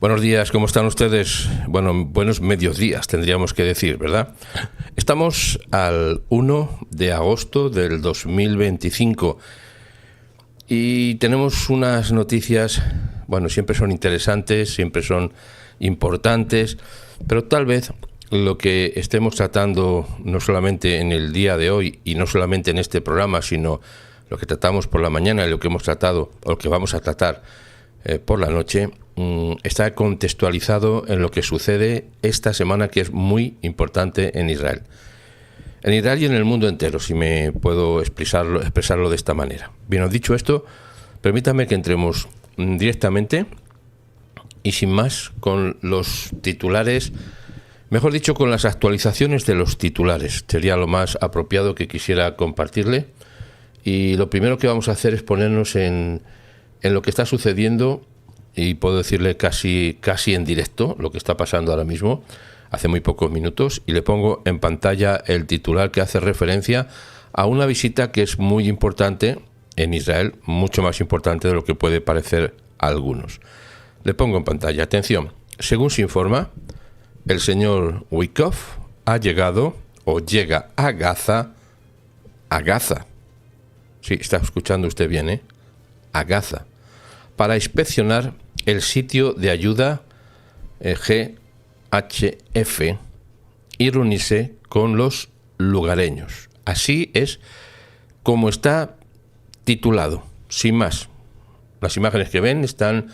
Buenos días, ¿cómo están ustedes? Bueno, buenos mediodías tendríamos que decir, ¿verdad? Estamos al 1 de agosto del 2025 y tenemos unas noticias, bueno, siempre son interesantes, siempre son importantes, pero tal vez lo que estemos tratando no solamente en el día de hoy y no solamente en este programa, sino lo que tratamos por la mañana y lo que hemos tratado o lo que vamos a tratar por la noche, está contextualizado en lo que sucede esta semana, que es muy importante en Israel. En Israel y en el mundo entero, si me puedo expresarlo de esta manera. Bien, dicho esto, permítame que entremos directamente y sin más con los titulares, mejor dicho, con las actualizaciones de los titulares. Sería lo más apropiado que quisiera compartirle. Y lo primero que vamos a hacer es ponernos en lo que está sucediendo, y puedo decirle casi en directo lo que está pasando ahora mismo, hace muy pocos minutos, y le pongo en pantalla el titular que hace referencia a una visita que es muy importante en Israel, mucho más importante de lo que puede parecer a algunos. Le pongo en pantalla, atención, según se informa, el señor Witkoff ha llegado o llega a Gaza, sí, está escuchando usted bien, a Gaza, para inspeccionar el sitio de ayuda GHF y reunirse con los lugareños. Así es como está titulado, sin más. Las imágenes que ven están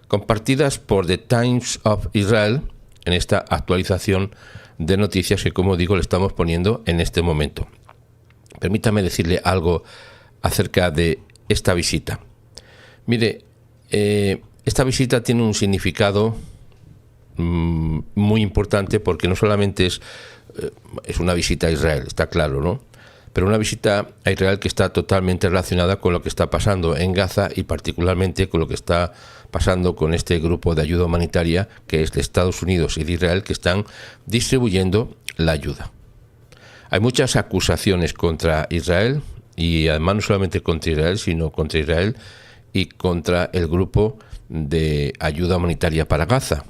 compartidas por The Times of Israel en esta actualización de noticias que, como digo, le estamos poniendo en este momento. Permítame decirle algo acerca de esta visita. Mire, esta visita tiene un significado muy importante, porque no solamente es una visita a Israel, está claro, ¿no? Pero una visita a Israel que está totalmente relacionada con lo que está pasando en Gaza y particularmente con lo que está pasando con este grupo de ayuda humanitaria que es de Estados Unidos y de Israel, que están distribuyendo la ayuda. Hay muchas acusaciones contra Israel, y además no solamente contra Israel, sino contra Israel y contra el grupo de ayuda humanitaria para Gaza.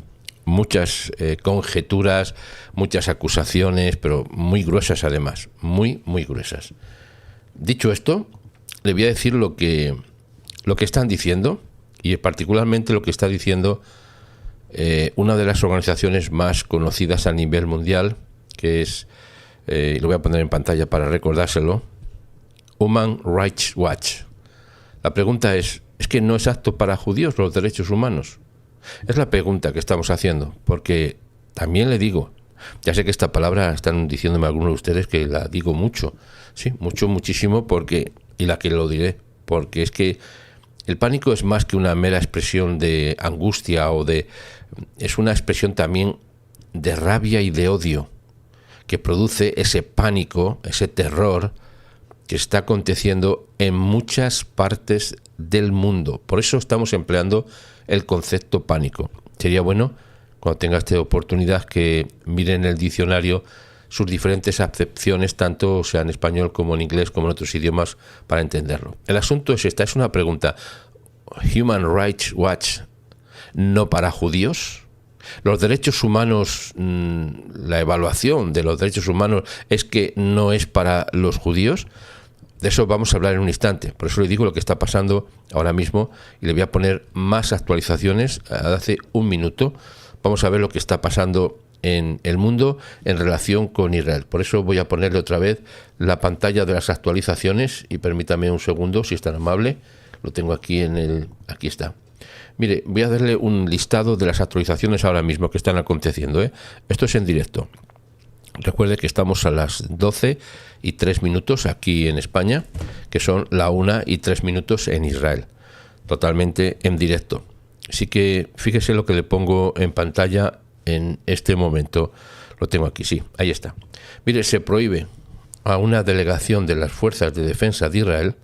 Muchas conjeturas, muchas acusaciones, pero muy gruesas además, muy gruesas. Dicho esto, le voy a decir lo que están diciendo, y particularmente lo que está diciendo una de las organizaciones más conocidas a nivel mundial, que es, lo voy a poner en pantalla para recordárselo, Human Rights Watch. La pregunta es que no es apto para judíos los derechos humanos. Es la pregunta que estamos haciendo, porque también le digo, ya sé que esta palabra están diciéndome algunos de ustedes que la digo mucho, sí, muchísimo, y la que lo diré, porque es que el pánico es más que una mera expresión de angustia es una expresión también de rabia y de odio que produce ese pánico, ese terror que está aconteciendo en muchas partes del mundo. Por eso estamos empleando el concepto pánico. Sería bueno, cuando tenga esta oportunidad, que miren en el diccionario sus diferentes acepciones, tanto sea en español como en inglés, como en otros idiomas, para entenderlo. El asunto es esta, es una pregunta. Human Rights Watch, ¿no para judíos? Los derechos humanos, la evaluación de los derechos humanos es que no es para los judíos. De eso vamos a hablar en un instante. Por eso le digo lo que está pasando ahora mismo, y le voy a poner más actualizaciones. Hace un minuto vamos a ver lo que está pasando en el mundo en relación con Israel. Por eso voy a ponerle otra vez la pantalla de las actualizaciones, y permítame un segundo, si es tan amable. Lo tengo aquí aquí está. Mire, voy a darle un listado de las actualizaciones ahora mismo que están aconteciendo, Esto es en directo. Recuerde que estamos a las 12:03 aquí en España, que son la 1:03 en Israel, totalmente en directo. Así que fíjese lo que le pongo en pantalla en este momento. Lo tengo aquí, sí, ahí está. Mire, se prohíbe a una delegación de las Fuerzas de Defensa de Israel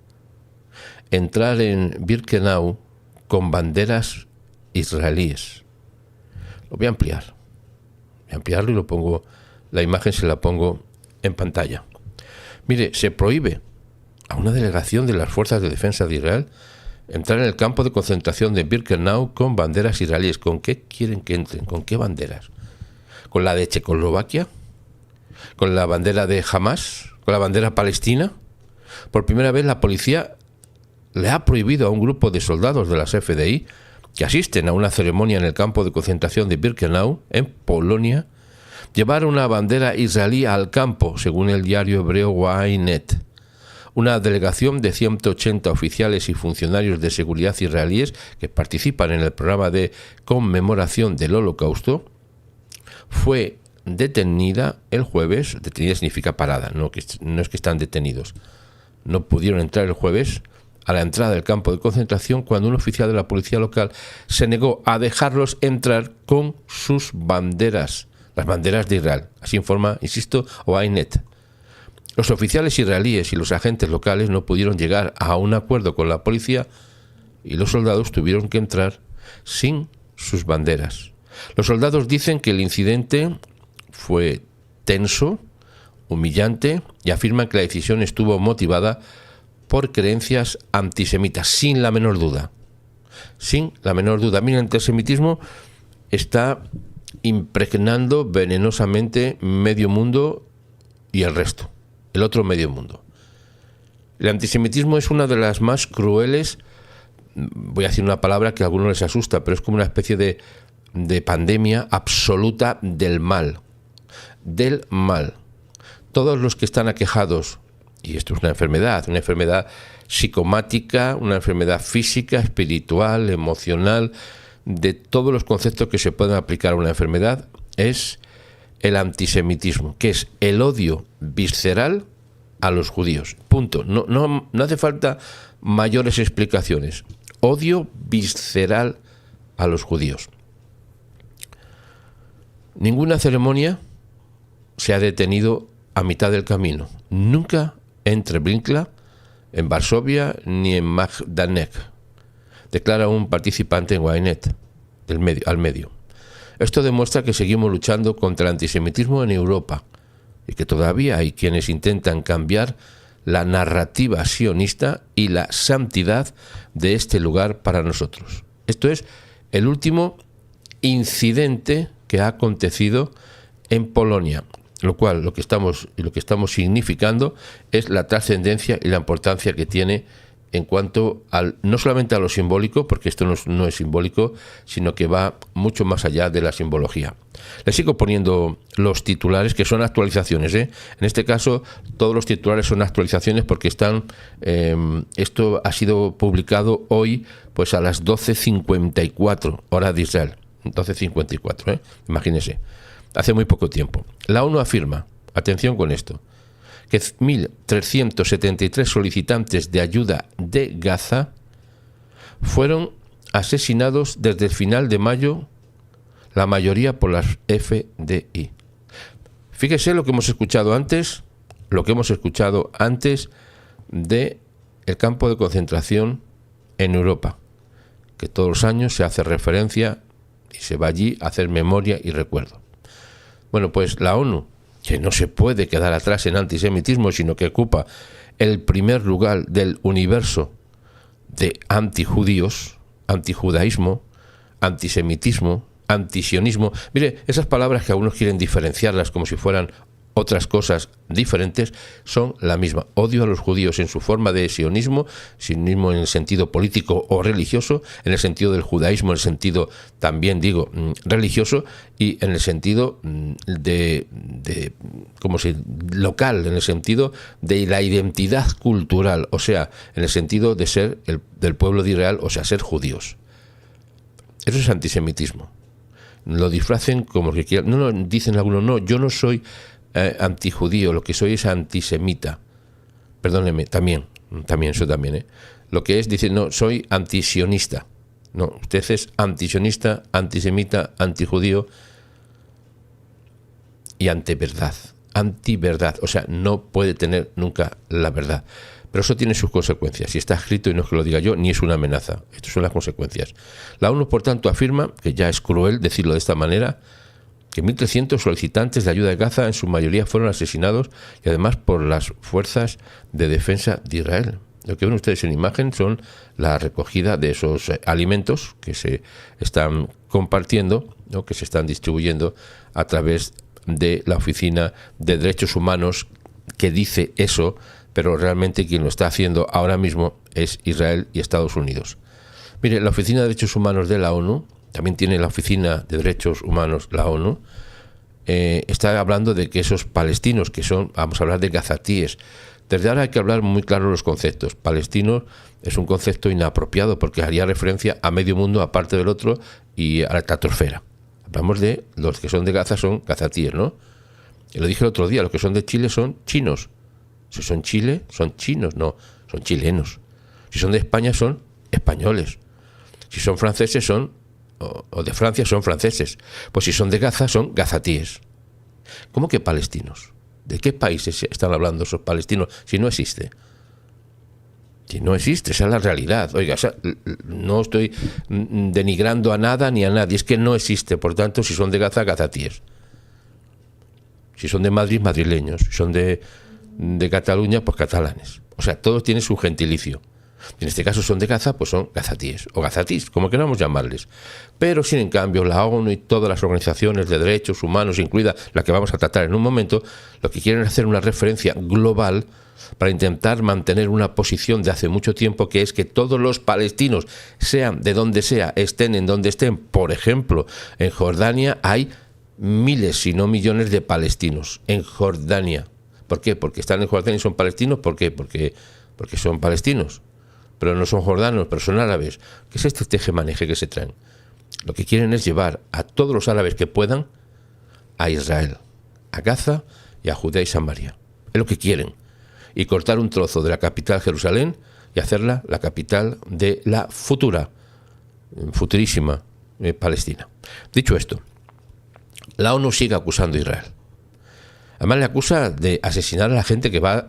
entrar en Birkenau con banderas israelíes. Lo voy a ampliar. Voy a ampliarlo y lo pongo. La imagen se la pongo en pantalla. Mire, se prohíbe a una delegación de las Fuerzas de Defensa de Israel entrar en el campo de concentración de Birkenau con banderas israelíes. ¿Con qué quieren que entren? ¿Con qué banderas? ¿Con la de Checoslovaquia? ¿Con la bandera de Hamas? ¿Con la bandera palestina? Por primera vez la policía le ha prohibido a un grupo de soldados de las FDI que asisten a una ceremonia en el campo de concentración de Birkenau, en Polonia, llevar una bandera israelí al campo, según el diario hebreo Ynet. Una delegación de 180 oficiales y funcionarios de seguridad israelíes que participan en el programa de conmemoración del Holocausto fue detenida el jueves. Detenida significa parada, no es que están detenidos. No pudieron entrar el jueves a la entrada del campo de concentración cuando un oficial de la policía local se negó a dejarlos entrar con sus banderas, las banderas de Israel. Así informa, insisto, Ynet. Los oficiales israelíes y los agentes locales no pudieron llegar a un acuerdo con la policía y los soldados tuvieron que entrar sin sus banderas. Los soldados dicen que el incidente fue tenso, humillante, y afirman que la decisión estuvo motivada por creencias antisemitas, sin la menor duda. Sin la menor duda. Mira, el antisemitismo está impregnando venenosamente medio mundo y el resto, el otro medio mundo. El antisemitismo es una de las más crueles, voy a decir una palabra que a algunos les asusta, pero es como una especie de pandemia absoluta del mal. Del mal. Todos los que están aquejados, y esto es una enfermedad psicomática, una enfermedad física, espiritual, emocional, de todos los conceptos que se pueden aplicar a una enfermedad, es el antisemitismo, que es el odio visceral a los judíos. Punto. No hace falta mayores explicaciones. Odio visceral a los judíos. Ninguna ceremonia se ha detenido a mitad del camino. Nunca en Treblinka, en Varsovia ni en Majdanek, declara un participante en Ynet al medio. Esto demuestra que seguimos luchando contra el antisemitismo en Europa y que todavía hay quienes intentan cambiar la narrativa sionista y la santidad de este lugar para nosotros. Esto es el último incidente que ha acontecido en Polonia, lo cual lo que estamos significando es la trascendencia y la importancia que tiene en cuanto no solamente a lo simbólico, porque esto no es simbólico, sino que va mucho más allá de la simbología. Les sigo poniendo los titulares, que son actualizaciones, ¿eh? En este caso, todos los titulares son actualizaciones porque esto ha sido publicado hoy pues a las 12:54, hora de Israel. 12:54, imagínense. Hace muy poco tiempo. La ONU afirma, atención con esto, que 1.373 solicitantes de ayuda de Gaza fueron asesinados desde el final de mayo, la mayoría por las FDI. Fíjese lo que hemos escuchado antes de el campo de concentración en Europa, que todos los años se hace referencia y se va allí a hacer memoria y recuerdo. Bueno, pues la ONU, que no se puede quedar atrás en antisemitismo, sino que ocupa el primer lugar del universo de antijudíos, antijudaísmo, antisemitismo, antisionismo. Mire, esas palabras que algunos quieren diferenciarlas como si fueran otras cosas diferentes, son la misma. Odio a los judíos en su forma de sionismo en el sentido político o religioso, en el sentido del judaísmo, en el sentido también religioso, y en el sentido local, en el sentido de la identidad cultural, o sea, en el sentido de ser del pueblo de Israel, o sea, ser judíos. Eso es antisemitismo. Lo disfracen como que quieran. No, dicen algunos, no, yo no soy antijudío, lo que soy es antisemita. Perdónenme, también, eso también, Lo que es, dicen, no, soy antisionista. No, usted es antisionista, antisemita, antijudío y antiverdad. Antiverdad, o sea, no puede tener nunca la verdad. Pero eso tiene sus consecuencias. Si está escrito, y no es que lo diga yo, ni es una amenaza. Estas son las consecuencias. La ONU, por tanto, afirma, que ya es cruel decirlo de esta manera, que 1.300 solicitantes de ayuda de Gaza, en su mayoría, fueron asesinados, y además por las fuerzas de defensa de Israel. Lo que ven ustedes en imagen son la recogida de esos alimentos que se están compartiendo, ¿no?, que se están distribuyendo a través de la Oficina de Derechos Humanos, que dice eso, pero realmente quien lo está haciendo ahora mismo es Israel y Estados Unidos. Mire, la Oficina de Derechos Humanos de la ONU, también tiene la Oficina de Derechos Humanos, la ONU, está hablando de que esos palestinos, que son, vamos a hablar de gazatíes, desde ahora hay que hablar muy claro los conceptos. Palestinos es un concepto inapropiado porque haría referencia a medio mundo aparte del otro y a la estratosfera. Hablamos de los que son de Gaza, son gazatíes, ¿no? Y lo dije el otro día, los que son de Chile son chinos. Si son Chile, son chinos, no, son chilenos. Si son de España, son españoles. Si son franceses, son, o de Francia, son franceses. Pues si son de Gaza, son gazatíes. ¿Cómo que palestinos? ¿De qué países están hablando esos palestinos si no existe? Si no existe, esa es la realidad. Oiga, no estoy denigrando a nada ni a nadie, es que no existe. Por tanto, si son de Gaza, gazatíes. Si son de Madrid, madrileños. Si son de Cataluña, pues catalanes. O sea, todos tienen su gentilicio. En este caso son de Gaza, pues son gazatíes o gazatís, como queramos llamarles. Pero sin en cambio la ONU y todas las organizaciones de derechos humanos, incluida la que vamos a tratar en un momento, lo que quieren es hacer una referencia global para intentar mantener una posición de hace mucho tiempo, que es que todos los palestinos, sean de donde sea, estén en donde estén. Por ejemplo, en Jordania hay miles, si no millones de palestinos en Jordania. ¿Por qué? Porque están en Jordania y son palestinos. ¿Por qué? Porque son palestinos. Pero no son jordanos, pero son árabes. ¿Qué es este tejemaneje que se traen? Lo que quieren es llevar a todos los árabes que puedan a Israel, a Gaza y a Judea y Samaria. Es lo que quieren. Y cortar un trozo de la capital, Jerusalén, y hacerla la capital de la futurísima Palestina. Dicho esto, la ONU sigue acusando a Israel. Además le acusa de asesinar a la gente que va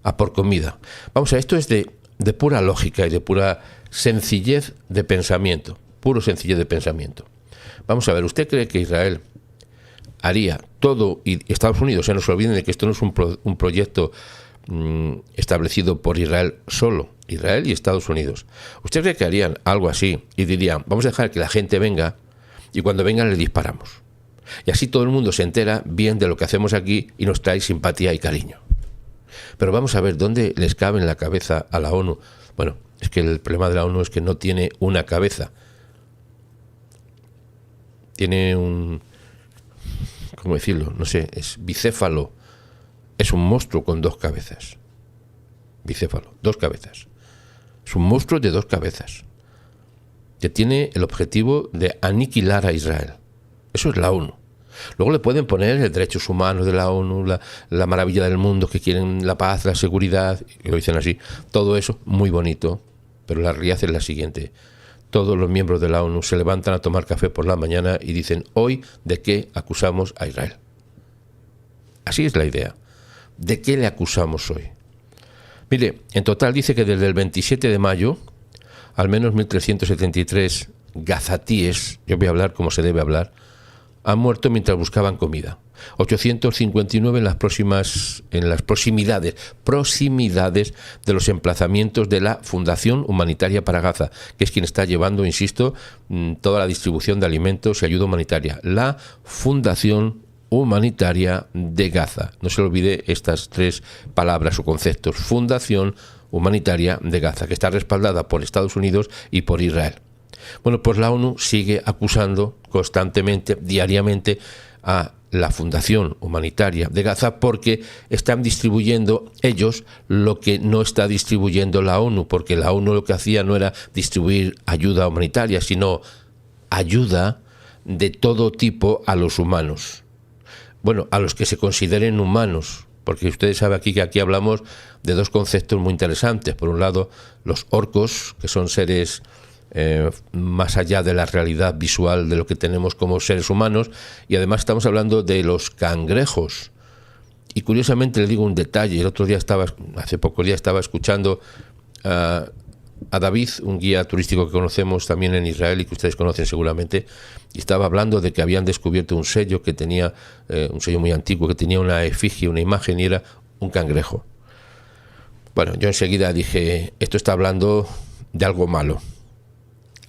a por comida. Vamos a ver, esto es de pura lógica y de pura sencillez de pensamiento. Puro sencillez de pensamiento. Vamos a ver, ¿usted cree que Israel haría todo, y Estados Unidos, no se olviden de que esto no es un proyecto establecido por Israel solo, Israel y Estados Unidos? ¿Usted cree que harían algo así y dirían, vamos a dejar que la gente venga y cuando vengan le disparamos? Y así todo el mundo se entera bien de lo que hacemos aquí y nos trae simpatía y cariño. Pero vamos a ver, ¿dónde les cabe en la cabeza a la ONU? Bueno, es que el problema de la ONU es que no tiene una cabeza. Tiene un... ¿cómo decirlo? No sé, es bicéfalo. Es un monstruo con dos cabezas. Bicéfalo, dos cabezas. Es un monstruo de dos cabezas, que tiene el objetivo de aniquilar a Israel. Eso es la ONU. Luego le pueden poner los derechos humanos de la ONU, la maravilla del mundo, que quieren la paz, la seguridad, y lo dicen así. Todo eso muy bonito, pero la realidad es la siguiente. Todos los miembros de la ONU se levantan a tomar café por la mañana y dicen, hoy, ¿de qué acusamos a Israel? Así es la idea. ¿De qué le acusamos hoy? Mire, en total dice que desde el 27 de mayo, al menos 1.373 gazatíes, yo voy a hablar como se debe hablar, han muerto mientras buscaban comida. 859 en las proximidades de los emplazamientos de la Fundación Humanitaria para Gaza, que es quien está llevando, insisto, toda la distribución de alimentos y ayuda humanitaria. La Fundación Humanitaria de Gaza. No se olvide estas tres palabras o conceptos. Fundación Humanitaria de Gaza, que está respaldada por Estados Unidos y por Israel. Bueno, pues la ONU sigue acusando constantemente, diariamente, a la Fundación Humanitaria de Gaza porque están distribuyendo ellos lo que no está distribuyendo la ONU, porque la ONU lo que hacía no era distribuir ayuda humanitaria, sino ayuda de todo tipo a los humanos. Bueno, a los que se consideren humanos, porque ustedes saben aquí que aquí hablamos de dos conceptos muy interesantes. Por un lado, los orcos, que son seres más allá de la realidad visual de lo que tenemos como seres humanos, y además estamos hablando de los cangrejos. Y curiosamente le digo un detalle, hace pocos días estaba escuchando a David, un guía turístico que conocemos también en Israel y que ustedes conocen seguramente, y estaba hablando de que habían descubierto un sello que tenía, un sello muy antiguo, que tenía una efigie, una imagen, y era un cangrejo. Bueno, yo enseguida dije, esto está hablando de algo malo.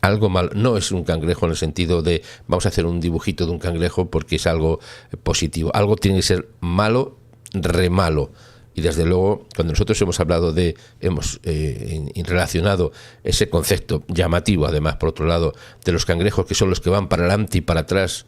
Algo malo. No es un cangrejo en el sentido de vamos a hacer un dibujito de un cangrejo porque es algo positivo. Algo tiene que ser malo, re malo. Y desde luego, cuando nosotros hemos hablado hemos relacionado ese concepto llamativo, además, por otro lado, de los cangrejos que son los que van para adelante y para atrás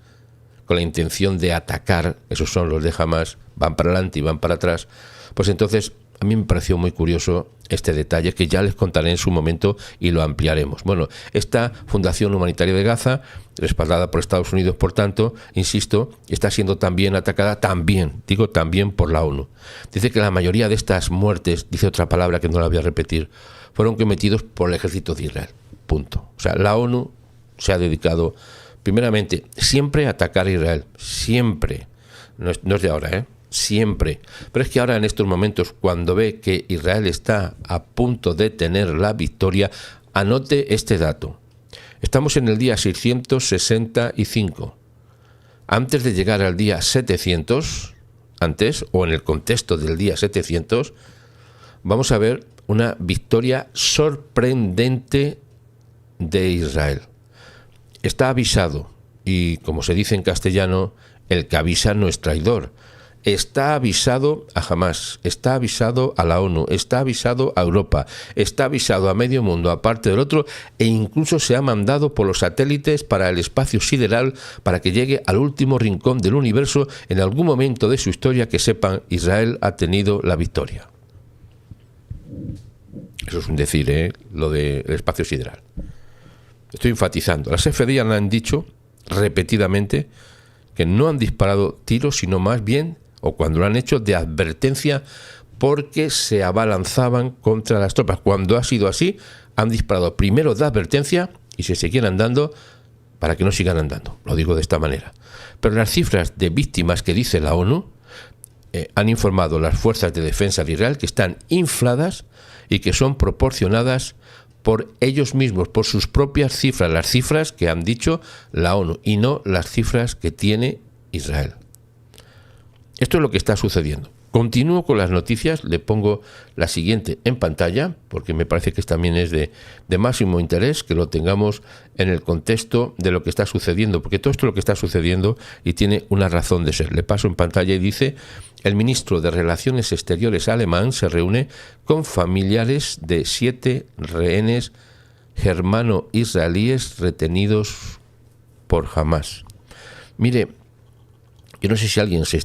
con la intención de atacar, esos son los de Hamás, van para adelante y van para atrás, pues entonces a mí me pareció muy curioso este detalle que ya les contaré en su momento y lo ampliaremos. Bueno, esta Fundación Humanitaria de Gaza, respaldada por Estados Unidos, por tanto, insisto, está siendo también atacada, también por la ONU. Dice que la mayoría de estas muertes, dice otra palabra que no la voy a repetir, fueron cometidos por el ejército de Israel. Punto. O sea, la ONU se ha dedicado, primeramente, siempre a atacar a Israel. Siempre. No es de ahora, siempre. Pero es que ahora en estos momentos, cuando ve que Israel está a punto de tener la victoria, anote este dato. Estamos en el día 665. Antes de llegar al día 700, antes, o en el contexto del día 700, vamos a ver una victoria sorprendente de Israel. Está avisado, y como se dice en castellano, el que avisa no es traidor. Está avisado a Hamás, está avisado a la ONU, está avisado a Europa, está avisado a medio mundo, aparte del otro, e incluso se ha mandado por los satélites para el espacio sideral para que llegue al último rincón del universo en algún momento de su historia que sepan Israel ha tenido la victoria. Eso es un decir, lo del espacio sideral. Estoy enfatizando. Las FDI han dicho repetidamente que no han disparado tiros, sino más bien, o cuando lo han hecho, de advertencia porque se abalanzaban contra las tropas. Cuando ha sido así, han disparado primero de advertencia y se seguían andando para que no sigan andando. Lo digo de esta manera. Pero las cifras de víctimas que dice la ONU han informado las fuerzas de defensa de Israel que están infladas y que son proporcionadas por ellos mismos, por sus propias cifras, las cifras que han dicho la ONU y no las cifras que tiene Israel. Esto es lo que está sucediendo. Continúo con las noticias, le pongo la siguiente en pantalla, porque me parece que también es de máximo interés que lo tengamos en el contexto de lo que está sucediendo, porque todo esto es lo que está sucediendo y tiene una razón de ser. Le paso en pantalla y dice: el ministro de Relaciones Exteriores alemán se reúne con familiares de 7 rehenes germano-israelíes retenidos por Hamás. Mire, yo no sé si alguien se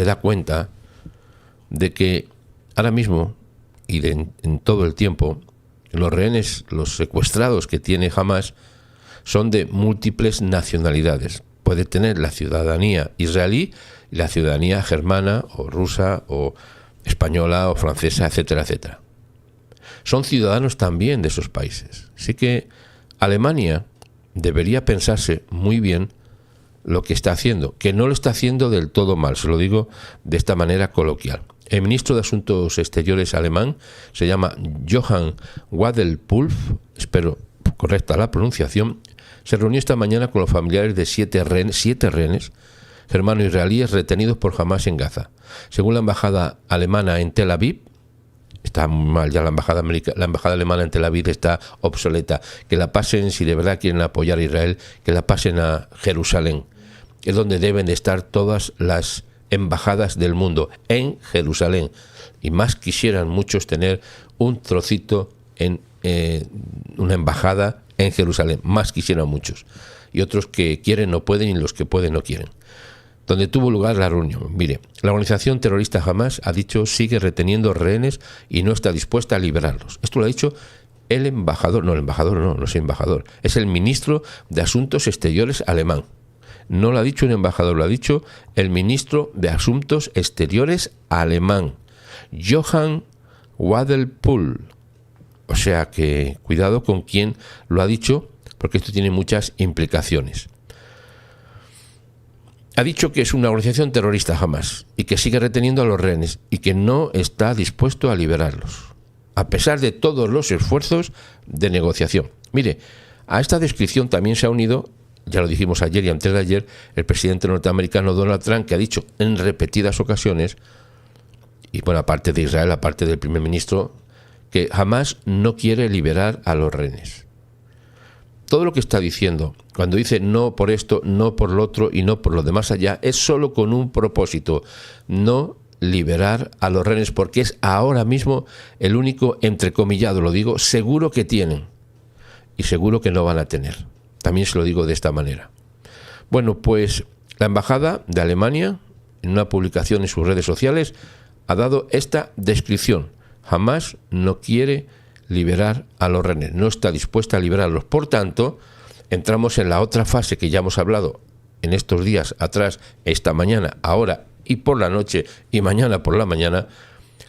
da cuenta de que ahora mismo y en todo el tiempo los rehenes, los secuestrados que tiene Hamás son de múltiples nacionalidades. Puede tener la ciudadanía israelí y la ciudadanía germana o rusa o española o francesa, etcétera, etcétera. Son ciudadanos también de esos países. Así que Alemania debería pensarse muy bien lo que está haciendo, que no lo está haciendo del todo mal, se lo digo de esta manera coloquial. El ministro de Asuntos Exteriores alemán se llama Johann Wadelpulf, espero correcta la pronunciación, se reunió esta mañana con los familiares de 7 rehenes germano-israelíes retenidos por Hamás en Gaza. Según la embajada alemana en Tel Aviv, está mal ya la embajada alemana en Tel Aviv está obsoleta, que la pasen, si de verdad quieren apoyar a Israel, que la pasen a Jerusalén. Es donde deben de estar todas las embajadas del mundo, en Jerusalén. Y más quisieran muchos tener un trocito en una embajada en Jerusalén. Más quisieran muchos. Y otros que quieren no pueden y los que pueden no quieren. Donde tuvo lugar la reunión. Mire, la organización terrorista Hamás ha dicho sigue reteniendo rehenes y no está dispuesta a liberarlos. Esto lo ha dicho el embajador, no es embajador, es el ministro de Asuntos Exteriores alemán. No lo ha dicho un embajador, lo ha dicho el ministro de Asuntos Exteriores alemán, Johann Wadelpulf. O sea que cuidado con quién lo ha dicho, porque esto tiene muchas implicaciones. Ha dicho que es una organización terrorista Hamás y que sigue reteniendo a los rehenes y que no está dispuesto a liberarlos, a pesar de todos los esfuerzos de negociación. Mire, a esta descripción también se ha unido, ya lo dijimos ayer y antes de ayer, el presidente norteamericano Donald Trump, que ha dicho en repetidas ocasiones, y bueno, aparte de Israel, aparte del primer ministro, que Hamás no quiere liberar a los rehenes. Todo lo que está diciendo, cuando dice no por esto, no por lo otro y no por lo demás allá, es solo con un propósito: no liberar a los rehenes, porque es ahora mismo el único, entrecomillado lo digo, seguro que tienen, y seguro que no van a tener. También se lo digo de esta manera. Bueno, pues la Embajada de Alemania, en una publicación en sus redes sociales, ha dado esta descripción: Hamás no quiere liberar a los rehenes, no está dispuesta a liberarlos. Por tanto, entramos en la otra fase que ya hemos hablado en estos días atrás, esta mañana, ahora y por la noche y mañana por la mañana.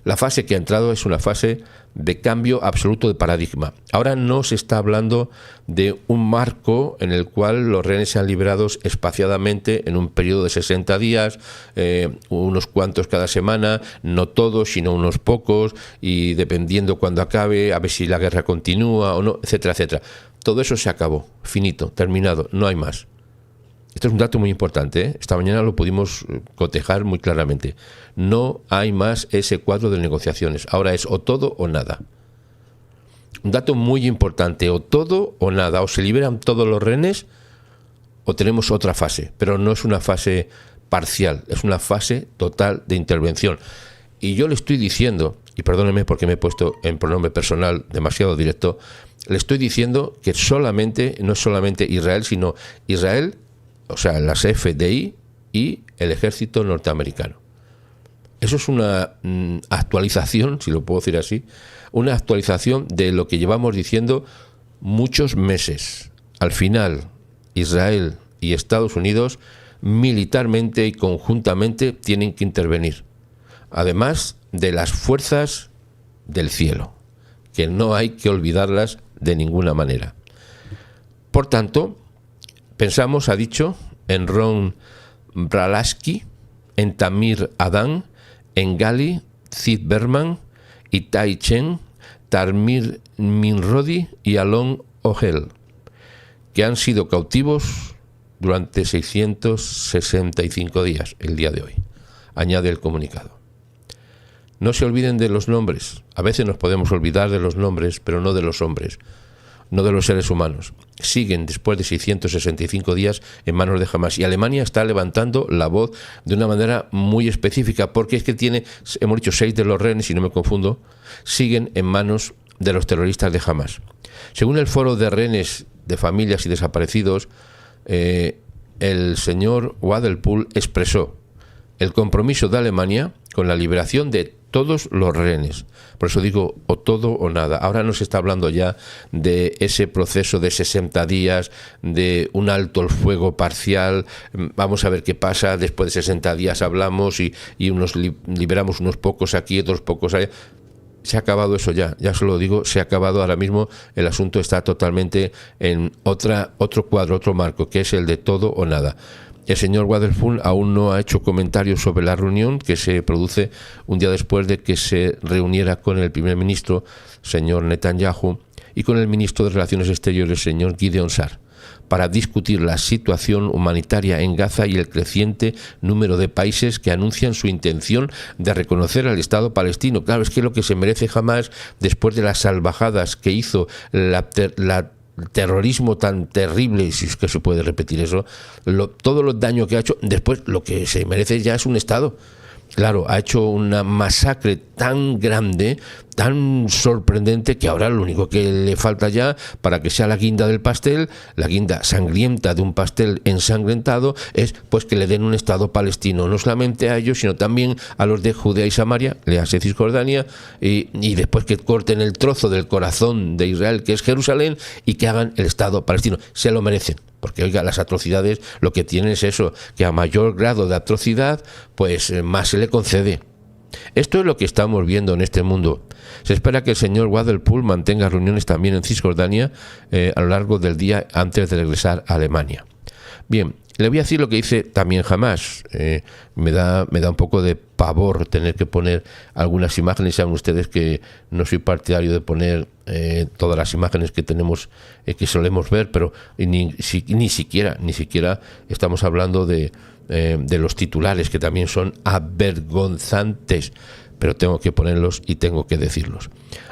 La fase que ha entrado es una fase de cambio absoluto de paradigma. Ahora no se está hablando de un marco en el cual los rehenes sean liberados espaciadamente en un periodo de 60 días, unos cuantos cada semana, no todos, sino unos pocos, y dependiendo cuando acabe, a ver si la guerra continúa o no, etcétera, etcétera. Todo eso se acabó, finito, terminado, no hay más. Esto es un dato muy importante, ¿eh? Esta mañana lo pudimos cotejar muy claramente. No hay más ese cuadro de negociaciones. Ahora es o todo o nada. Un dato muy importante: o todo o nada. O se liberan todos los rehenes o tenemos otra fase. Pero no es una fase parcial, es una fase total de intervención. Y yo le estoy diciendo, y perdónenme porque me he puesto en pronombre personal demasiado directo, le estoy diciendo que no es solamente Israel, sino Israel, o sea, las FDI y el ejército norteamericano. Eso es una actualización, si lo puedo decir así, una actualización de lo que llevamos diciendo muchos meses. Al final, Israel y Estados Unidos militarmente y conjuntamente tienen que intervenir, además de las fuerzas del cielo, que no hay que olvidarlas de ninguna manera. Por tanto, pensamos, ha dicho, en Ron Bralaski, en Tamir Adán, en Gali, Zid Berman, Itai Chen, Tarmir Minrodi y Alon Ogel, que han sido cautivos durante 665 días el día de hoy, añade el comunicado. No se olviden de los nombres. A veces nos podemos olvidar de los nombres, pero no de los hombres, no de los seres humanos. Siguen después de 665 días en manos de Hamás. Y Alemania está levantando la voz de una manera muy específica, porque es que tiene, hemos dicho, 6 de los rehenes, si no me confundo, siguen en manos de los terroristas de Hamás. Según el Foro de Rehenes de Familias y Desaparecidos, el señor Wadelpool expresó el compromiso de Alemania con la liberación de todos los rehenes. Por eso digo, o todo o nada. Ahora no se está hablando ya de ese proceso de 60 días, de un alto el fuego parcial. Vamos a ver qué pasa, después de 60 días hablamos y liberamos unos pocos aquí, otros pocos allá. Se ha acabado eso ya se lo digo, se ha acabado. Ahora mismo el asunto está totalmente en otro cuadro, otro marco, que es el de todo o nada. El señor Wadelpool aún no ha hecho comentarios sobre la reunión que se produce un día después de que se reuniera con el primer ministro, señor Netanyahu, y con el ministro de Relaciones Exteriores, señor Gideon Sa'ar, para discutir la situación humanitaria en Gaza y el creciente número de países que anuncian su intención de reconocer al Estado palestino. Claro, es que lo que se merece Hamás, después de las salvajadas que hizo la terrorismo tan terrible, si es que se puede repetir eso, todo el daño que ha hecho, después lo que se merece ya es un Estado. Claro, ha hecho una masacre tan grande, tan sorprendente, que ahora lo único que le falta ya para que sea la guinda del pastel, la guinda sangrienta de un pastel ensangrentado, es pues que le den un Estado palestino, no solamente a ellos, sino también a los de Judea y Samaria, le hace Cisjordania, y después que corten el trozo del corazón de Israel, que es Jerusalén, y que hagan el Estado palestino. Se lo merecen. Porque, oiga, las atrocidades lo que tienen es eso, que a mayor grado de atrocidad, pues más se le concede. Esto es lo que estamos viendo en este mundo. Se espera que el señor Wadelpool mantenga reuniones también en Cisjordania a lo largo del día antes de regresar a Alemania. Bien, le voy a decir lo que dice también Hamás. Me da un poco de pavor tener que poner algunas imágenes. Saben ustedes que no soy partidario de poner todas las imágenes que tenemos, que solemos ver, pero ni siquiera estamos hablando de los titulares, que también son avergonzantes. pero tengo que ponerlos y tengo que decirlos.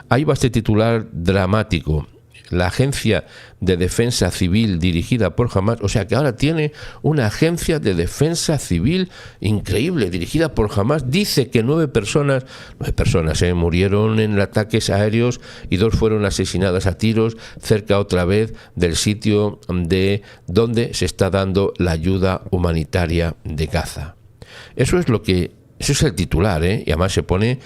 Ahí va este titular dramático. La agencia de defensa civil dirigida por Hamás, o sea que ahora tiene una agencia de defensa civil increíble, dirigida por Hamás, dice que 9 personas murieron en ataques aéreos y 2 fueron asesinadas a tiros cerca otra vez del sitio de donde se está dando la ayuda humanitaria de Gaza. Eso es el titular, y además se pone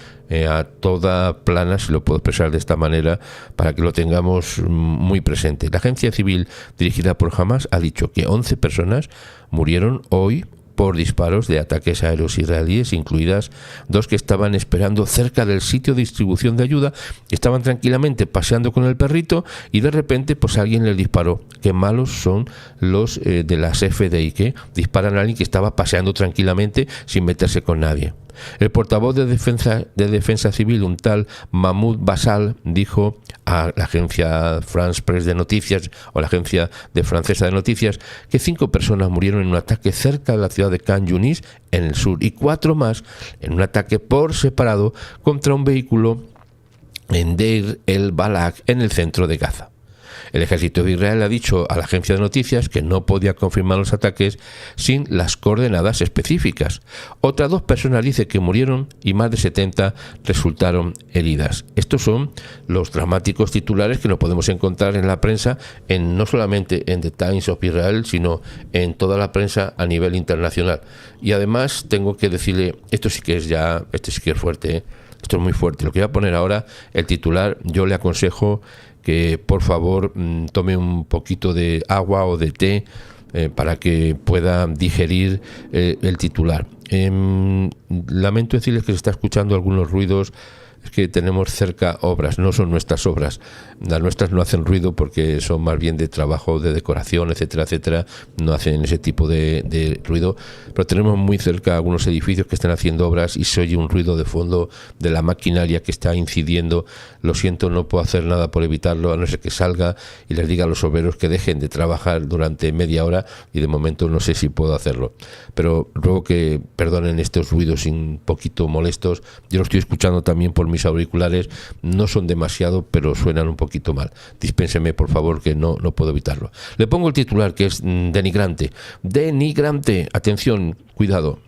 a toda plana, si lo puedo expresar de esta manera, para que lo tengamos muy presente. La agencia civil dirigida por Hamás ha dicho que 11 personas murieron hoy por disparos de ataques aéreos israelíes, incluidas 2 que estaban esperando cerca del sitio de distribución de ayuda, estaban tranquilamente paseando con el perrito y de repente pues alguien les disparó. Qué malos son los de las FDI, que disparan a alguien que estaba paseando tranquilamente sin meterse con nadie. El portavoz de defensa civil, un tal Mahmoud Basal, dijo a la agencia France Presse de noticias, o la agencia francesa de noticias, que 5 personas murieron en un ataque cerca de la ciudad de Khan Yunis, en el sur, y 4 más en un ataque por separado contra un vehículo en Deir el-Balak, en el centro de Gaza. El ejército de Israel ha dicho a la agencia de noticias que no podía confirmar los ataques sin las coordenadas específicas. Otras 2 personas dice que murieron y más de 70 resultaron heridas. Estos son los dramáticos titulares que no podemos encontrar en la prensa, no solamente en The Times of Israel, sino en toda la prensa a nivel internacional. Y además tengo que decirle, esto sí que es fuerte, esto es muy fuerte. Lo que voy a poner ahora, el titular, yo le aconsejo que por favor tome un poquito de agua o de té para que pueda digerir el titular. Lamento decirles que se está escuchando algunos ruidos. Es que tenemos cerca obras, no son nuestras obras. Las nuestras no hacen ruido porque son más bien de trabajo, de decoración, etcétera, etcétera. No hacen ese tipo de ruido. Pero tenemos muy cerca algunos edificios que están haciendo obras y se oye un ruido de fondo de la maquinaria que está incidiendo. Lo siento, no puedo hacer nada por evitarlo, a no ser que salga y les diga a los obreros que dejen de trabajar durante media hora, y de momento no sé si puedo hacerlo. Pero ruego que perdonen estos ruidos un poquito molestos. Yo lo estoy escuchando también por mis auriculares, no son demasiado, pero suenan un poquito mal. Dispénseme, por favor, que no puedo evitarlo. Le pongo el titular, que es denigrante. Denigrante. Atención, cuidado.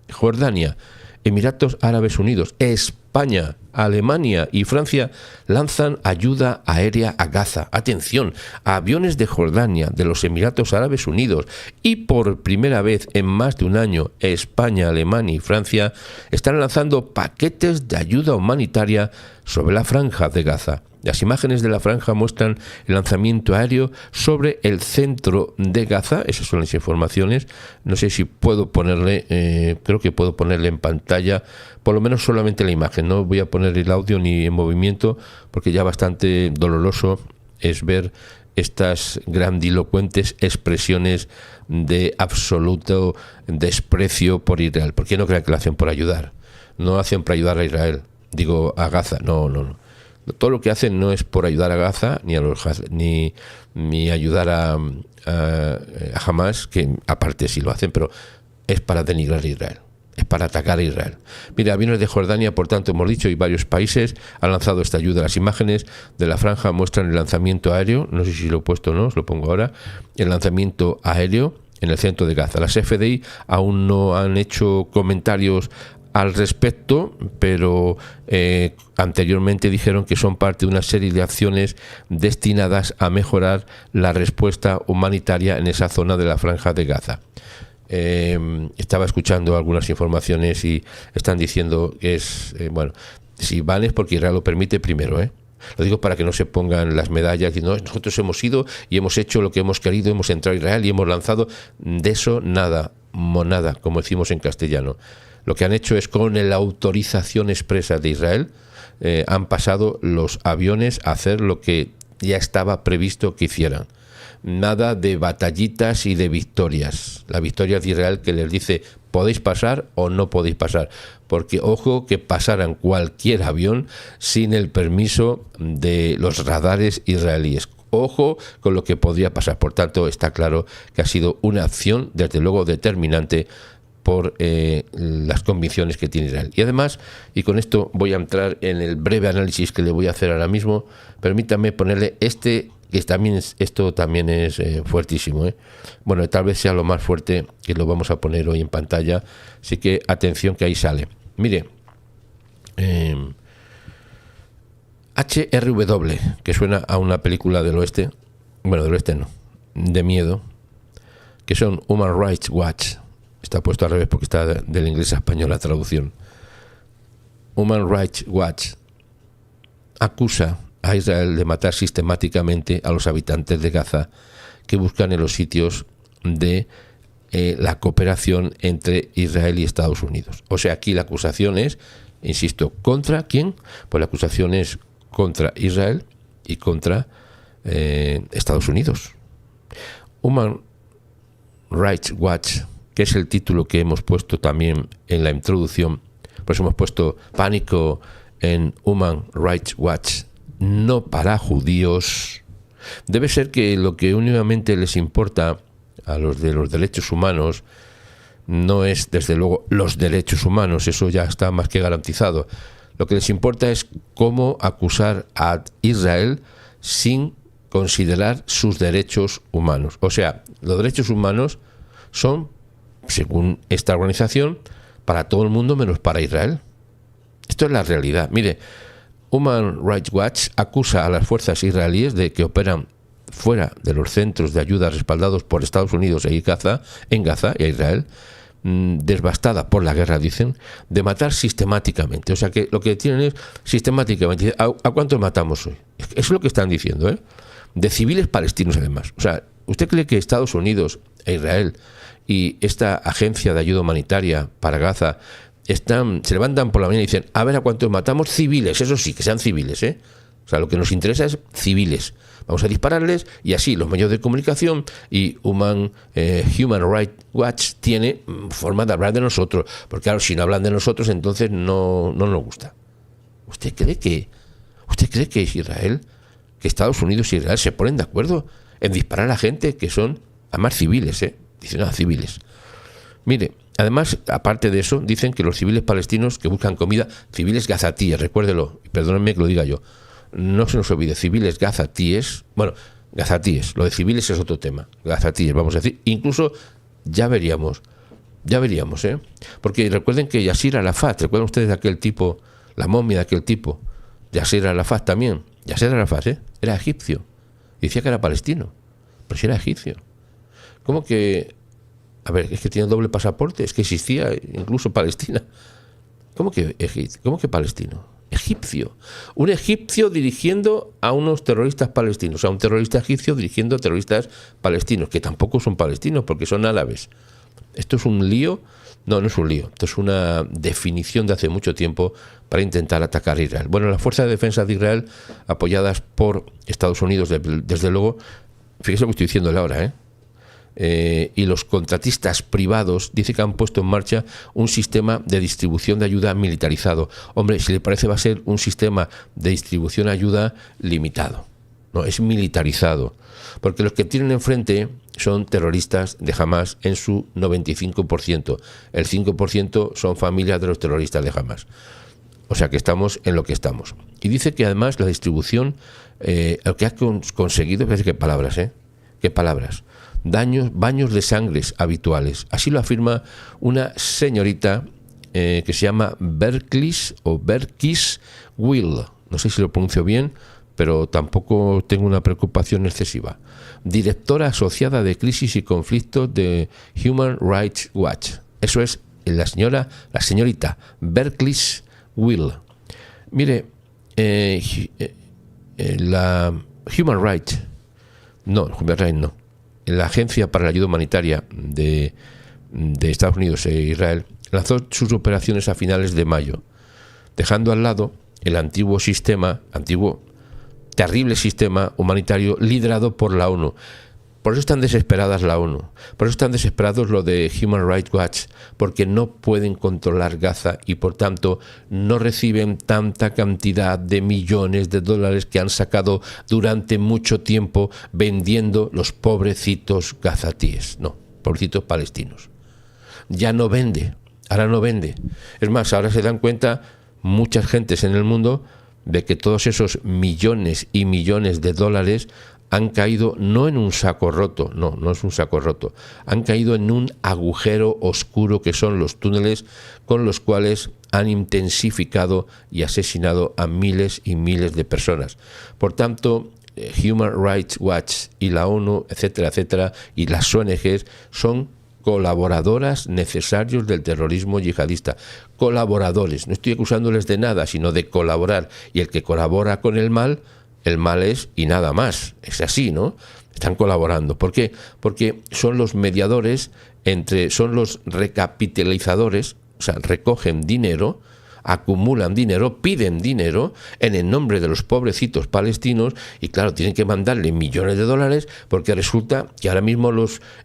Jordania, Emiratos Árabes Unidos, España, Alemania y Francia lanzan ayuda aérea a Gaza. Atención, aviones de Jordania, de los Emiratos Árabes Unidos y por primera vez en más de un año España, Alemania y Francia están lanzando paquetes de ayuda humanitaria sobre la franja de Gaza. Las imágenes de la franja muestran el lanzamiento aéreo sobre el centro de Gaza. Esas son las informaciones. No sé si puedo ponerle, creo que puedo ponerle en pantalla, por lo menos solamente la imagen. No voy a poner el audio ni en movimiento, porque ya bastante doloroso es ver estas grandilocuentes expresiones de absoluto desprecio por Israel. ¿Por qué no creen que lo hacen por ayudar? No hacen para ayudar a Israel, digo a Gaza, no. Todo lo que hacen no es por ayudar a Gaza ni ayudar a Hamás, que aparte sí lo hacen, pero es para denigrar a Israel, es para atacar a Israel. Mira, aviones de Jordania, por tanto, hemos dicho, y varios países han lanzado esta ayuda. Las imágenes de la franja muestran el lanzamiento aéreo, no sé si lo he puesto o no, os lo pongo ahora, el lanzamiento aéreo en el centro de Gaza. Las FDI aún no han hecho comentarios al respecto, pero anteriormente dijeron que son parte de una serie de acciones destinadas a mejorar la respuesta humanitaria en esa zona de la franja de Gaza. Estaba escuchando algunas informaciones y están diciendo que es, si van es porque Israel lo permite primero, Lo digo para que no se pongan las medallas y no, nosotros hemos ido y hemos hecho lo que hemos querido, hemos entrado a Israel y hemos lanzado. De eso nada, monada, como decimos en castellano. Lo que han hecho es, con la autorización expresa de Israel, han pasado los aviones a hacer lo que ya estaba previsto que hicieran. Nada de batallitas y de victorias. La victoria de Israel, que les dice podéis pasar o no podéis pasar. Porque ojo que pasaran cualquier avión sin el permiso de los radares israelíes. Ojo con lo que podría pasar. Por tanto, está claro que ha sido una acción, desde luego, determinante por las convicciones que tiene Israel. Y además, y con esto voy a entrar en el breve análisis que le voy a hacer ahora mismo, permítame ponerle que también esto también es fuertísimo. Bueno, tal vez sea lo más fuerte que lo vamos a poner hoy en pantalla, así que atención que ahí sale. Mire, HRW, que suena a una película del oeste, bueno, del oeste no, de miedo, que son Human Rights Watch. Está puesto al revés porque está del inglés a español la traducción. Human Rights Watch acusa a Israel de matar sistemáticamente a los habitantes de Gaza que buscan en los sitios de la cooperación entre Israel y Estados Unidos. O sea, aquí la acusación es, insisto, ¿contra quién? Pues la acusación es contra Israel y contra Estados Unidos. Human Rights Watch, que es el título que hemos puesto también en la introducción, pues hemos puesto pánico en Human Rights Watch, no para judíos. Debe ser que lo que únicamente les importa a los de los derechos humanos no es, desde luego, los derechos humanos, eso ya está más que garantizado. Lo que les importa es cómo acusar a Israel sin considerar sus derechos humanos. O sea, los derechos humanos son, según esta organización, para todo el mundo menos para Israel. Esto es la realidad. Mire, Human Rights Watch acusa a las fuerzas israelíes de que operan fuera de los centros de ayuda respaldados por Estados Unidos en Gaza y a Israel, devastada por la guerra, dicen, de matar sistemáticamente. O sea que lo que tienen es sistemáticamente. ¿A cuántos matamos hoy? Eso es lo que están diciendo, de civiles palestinos además. O sea, ¿usted cree que Estados Unidos e Israel y esta agencia de ayuda humanitaria para Gaza se levantan por la mañana y dicen, a ver a cuántos matamos? Civiles, eso sí, que sean civiles, O sea, lo que nos interesa es civiles. Vamos a dispararles y así los medios de comunicación y Human Rights Watch tiene forma de hablar de nosotros. Porque claro, si no hablan de nosotros, entonces no nos gusta. ¿Usted cree que Israel, que Estados Unidos y Israel se ponen de acuerdo en disparar a gente que son, además, civiles, Dicen, civiles. Mire, además, aparte de eso, dicen que los civiles palestinos que buscan comida, civiles gazatíes, recuérdelo, y perdónenme que lo diga yo, no se nos olvide, civiles gazatíes, bueno, gazatíes, lo de civiles es otro tema, gazatíes, vamos a decir, incluso ya veríamos, porque recuerden que Yasser Arafat, ¿recuerdan ustedes de aquel tipo, la momia de aquel tipo? Yasser Arafat también, Yasser Arafat, era egipcio, decía que era palestino, pero si era egipcio. ¿Cómo que? A ver, es que tiene doble pasaporte, es que existía incluso Palestina. ¿Cómo que palestino? Egipcio. Un egipcio dirigiendo a unos terroristas palestinos, o sea, un terrorista egipcio dirigiendo a terroristas palestinos, que tampoco son palestinos porque son árabes. ¿Esto es un lío? No es un lío. Esto es una definición de hace mucho tiempo para intentar atacar a Israel. Bueno, las fuerzas de defensa de Israel, apoyadas por Estados Unidos, desde luego, fíjese lo que estoy diciéndole ahora, y los contratistas privados dicen que han puesto en marcha un sistema de distribución de ayuda militarizado. Hombre, si le parece, va a ser un sistema de distribución de ayuda limitado. No, es militarizado. Porque los que tienen enfrente son terroristas de Hamas en su 95%. El 5% son familias de los terroristas de Hamas. O sea que estamos en lo que estamos. Y dice que además la distribución, lo que ha conseguido, fíjate qué palabras, qué palabras. Baños de sangres habituales. Así lo afirma una señorita que se llama Berkis Will. No sé si lo pronuncio bien, pero tampoco tengo una preocupación excesiva. Directora asociada de crisis y conflictos de Human Rights Watch. Eso es la señorita Berkis Will. Mire, la Human Rights no. La Agencia para la Ayuda Humanitaria de Estados Unidos e Israel lanzó sus operaciones a finales de mayo, dejando al lado el antiguo terrible sistema humanitario liderado por la ONU. Por eso están desesperadas la ONU, por eso están desesperados los de Human Rights Watch, porque no pueden controlar Gaza y por tanto no reciben tanta cantidad de millones de dólares que han sacado durante mucho tiempo vendiendo los pobrecitos gazatíes, no, pobrecitos palestinos. ya no vende, ahora no vende. Es más, ahora se dan cuenta muchas gentes en el mundo de que todos esos millones y millones de dólares han caído no en un saco roto, no es un saco roto, han caído en un agujero oscuro que son los túneles con los cuales han intensificado y asesinado a miles y miles de personas. Por tanto, Human Rights Watch y la ONU, etcétera, etcétera, y las ONGs son colaboradoras necesarios del terrorismo yihadista. Colaboradores, no estoy acusándoles de nada, sino de colaborar. Y el que colabora con el mal es y nada más. Es así, ¿no? Están colaborando. ¿Por qué? Porque son los mediadores son los recapitalizadores, o sea, recogen dinero, acumulan dinero, piden dinero en el nombre de los pobrecitos palestinos y claro, tienen que mandarle millones de dólares porque resulta que ahora mismo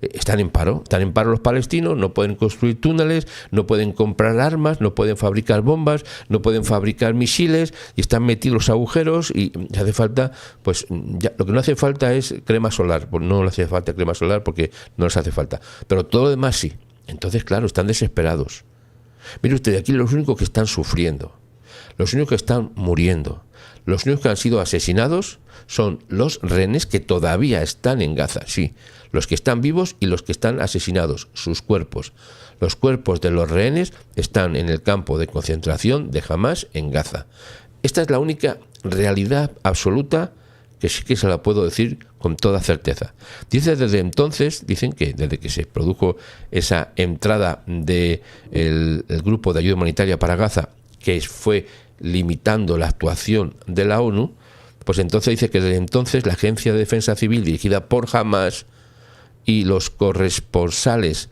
están en paro los palestinos, no pueden construir túneles, no pueden comprar armas, no pueden fabricar bombas, no pueden fabricar misiles y están metidos los agujeros y hace falta, pues ya, lo que no hace falta es crema solar, pues no le hace falta crema solar porque no les hace falta, pero todo lo demás sí. Entonces, claro, están desesperados. Mire usted, aquí los únicos que están sufriendo, los únicos que están muriendo, los únicos que han sido asesinados son los rehenes que todavía están en Gaza, sí, los que están vivos y los que están asesinados, sus cuerpos. Los cuerpos de los rehenes están en el campo de concentración de Hamás en Gaza. Esta es la única realidad absoluta que sí que se la puedo decir con toda certeza. Dicen que desde que se produjo esa entrada del grupo de ayuda humanitaria para Gaza, que fue limitando la actuación de la ONU, pues entonces dice que desde entonces la Agencia de Defensa Civil dirigida por Hamás y los corresponsales,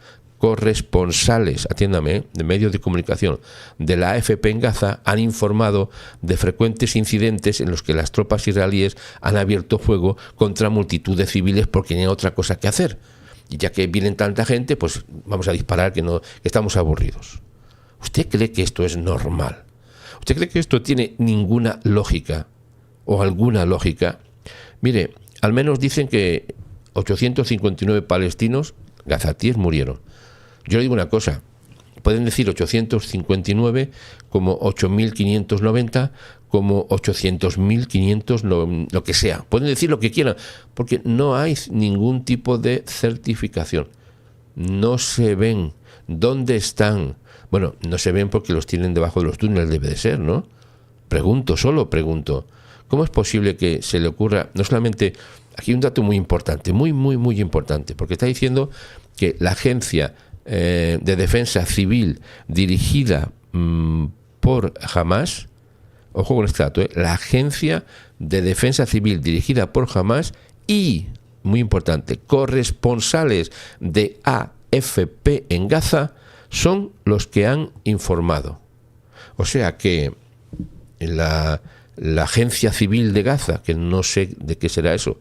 atiéndame, de medios de comunicación de la AFP en Gaza han informado de frecuentes incidentes en los que las tropas israelíes han abierto fuego contra multitud de civiles porque no hay otra cosa que hacer. Y ya que vienen tanta gente, pues vamos a disparar que estamos aburridos. ¿Usted cree que esto es normal? ¿Usted cree que esto tiene ninguna lógica o alguna lógica? Mire, al menos dicen que 859 palestinos gazatíes murieron. Yo le digo una cosa, pueden decir 859 como 8.590, como 800.500, lo que sea. Pueden decir lo que quieran, porque no hay ningún tipo de certificación. No se ven. ¿Dónde están? Bueno, no se ven porque los tienen debajo de los túneles, debe de ser, ¿no? Solo pregunto. ¿Cómo es posible que se le ocurra, no solamente, aquí hay un dato muy importante, muy importante, porque está diciendo que la agencia de defensa civil dirigida por Hamás, ojo con este dato, la agencia de defensa civil dirigida por Hamás y, muy importante, corresponsales de AFP en Gaza son los que han informado. O sea que la agencia civil de Gaza, que no sé de qué será eso,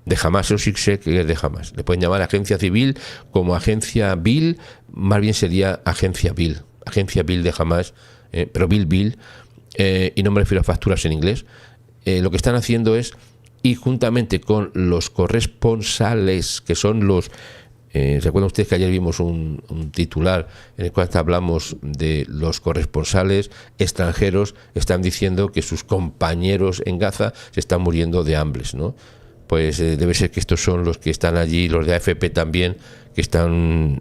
de Hamás, eso sí sé que es de Hamás. Le pueden llamar agencia civil como agencia Bill, más bien sería agencia Bill de Hamás, pero Bill, y no me refiero a facturas en inglés. Lo que están haciendo es, y juntamente con los corresponsales, que son los... ¿Recuerdan ustedes que ayer vimos un titular en el cual hablamos de los corresponsales extranjeros? Están diciendo que sus compañeros en Gaza se están muriendo de hambre, ¿no? Pues debe ser que estos son los que están allí, los de AFP también, que están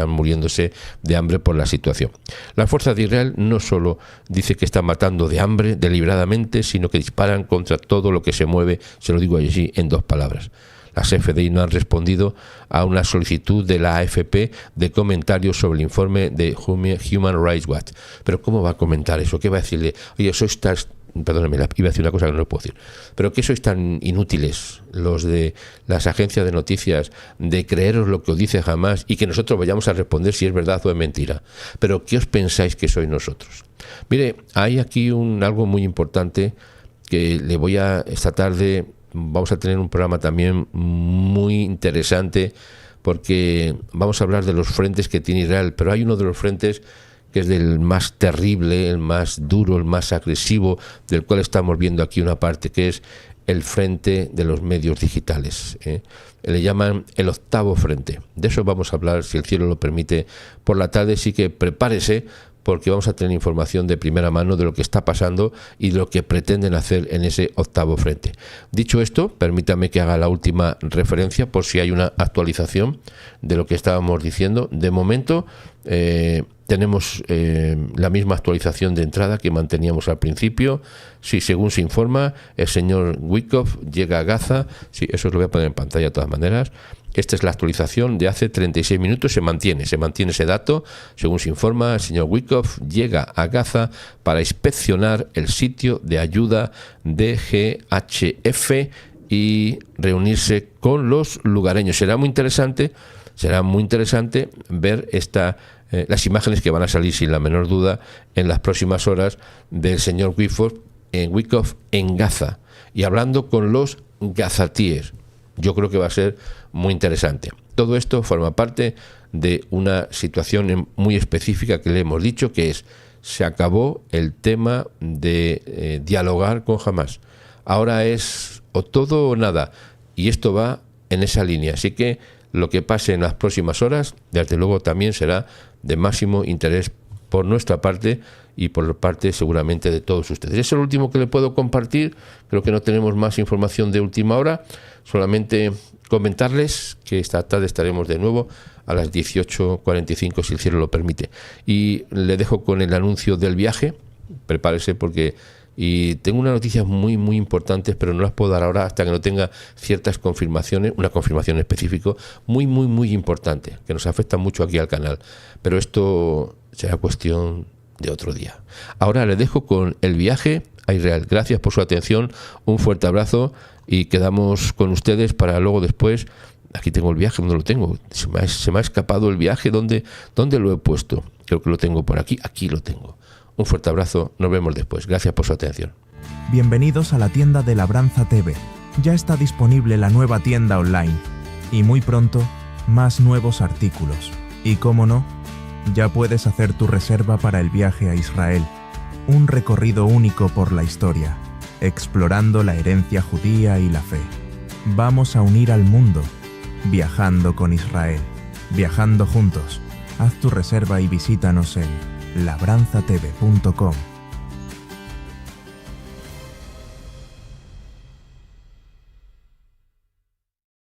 muriéndose de hambre por la situación. La fuerza de Israel no solo dice que están matando de hambre deliberadamente, sino que disparan contra todo lo que se mueve, se lo digo allí en dos palabras. Las FDI no han respondido a una solicitud de la AFP de comentarios sobre el informe de Human Rights Watch. Pero ¿cómo va a comentar eso? ¿Qué va a decirle? Oye, perdóname, iba a decir una cosa que no lo puedo decir, pero que sois tan inútiles los de las agencias de noticias de creeros lo que os dice Hamás y que nosotros vayamos a responder si es verdad o es mentira. Pero ¿qué os pensáis que sois nosotros? Mire, hay aquí algo muy importante que esta tarde vamos a tener un programa también muy interesante porque vamos a hablar de los frentes que tiene Israel, pero hay uno de los frentes que es del más terrible, el más duro, el más agresivo, del cual estamos viendo aquí una parte, que es el frente de los medios digitales. Le llaman el octavo frente. De eso vamos a hablar, si el cielo lo permite, por la tarde. Sí que prepárese, porque vamos a tener información de primera mano de lo que está pasando y de lo que pretenden hacer en ese octavo frente. Dicho esto, permítame que haga la última referencia por si hay una actualización de lo que estábamos diciendo. De momento tenemos la misma actualización de entrada que manteníamos al principio. Sí, según se informa, el señor Witkoff llega a Gaza. Sí, eso lo voy a poner en pantalla de todas maneras. Esta es la actualización de hace 36 minutos, se mantiene ese dato. Según se informa, el señor Witkoff llega a Gaza para inspeccionar el sitio de ayuda de GHF y reunirse con los lugareños. Será muy interesante ver las imágenes que van a salir sin la menor duda en las próximas horas del señor Witkoff en Gaza y hablando con los gazatíes. Yo creo que va a ser muy interesante. Todo esto forma parte de una situación muy específica que le hemos dicho, que es: se acabó el tema de dialogar con Hamás. Ahora es o todo o nada, y esto va en esa línea. Así que lo que pase en las próximas horas, desde luego, también será de máximo interés por nuestra parte y por parte seguramente de todos ustedes. Eso es lo último que le puedo compartir. Creo que no tenemos más información de última hora. Solamente comentarles que esta tarde estaremos de nuevo a las 18:45, si el cielo lo permite. Y le dejo con el anuncio del viaje. Prepárese porque tengo unas noticias muy muy importantes, pero no las puedo dar ahora hasta que no tenga ciertas confirmaciones, una confirmación específica muy muy muy importante, que nos afecta mucho aquí al canal. Pero esto será cuestión de otro día. Ahora le dejo con el viaje a Israel. Gracias por su atención, un fuerte abrazo y quedamos con ustedes para luego después. Aquí tengo el viaje, ¿dónde lo tengo? Se me ha escapado el viaje, ¿dónde lo he puesto? Creo que lo tengo por aquí lo tengo. Un fuerte abrazo, nos vemos después. Gracias por su atención. Bienvenidos a la tienda de Labranza TV. Ya está disponible la nueva tienda online y muy pronto más nuevos artículos. Y cómo no, ya puedes hacer tu reserva para el viaje a Israel, un recorrido único por la historia, explorando la herencia judía y la fe. Vamos a unir al mundo, viajando con Israel, viajando juntos. Haz tu reserva y visítanos en labranzatv.com.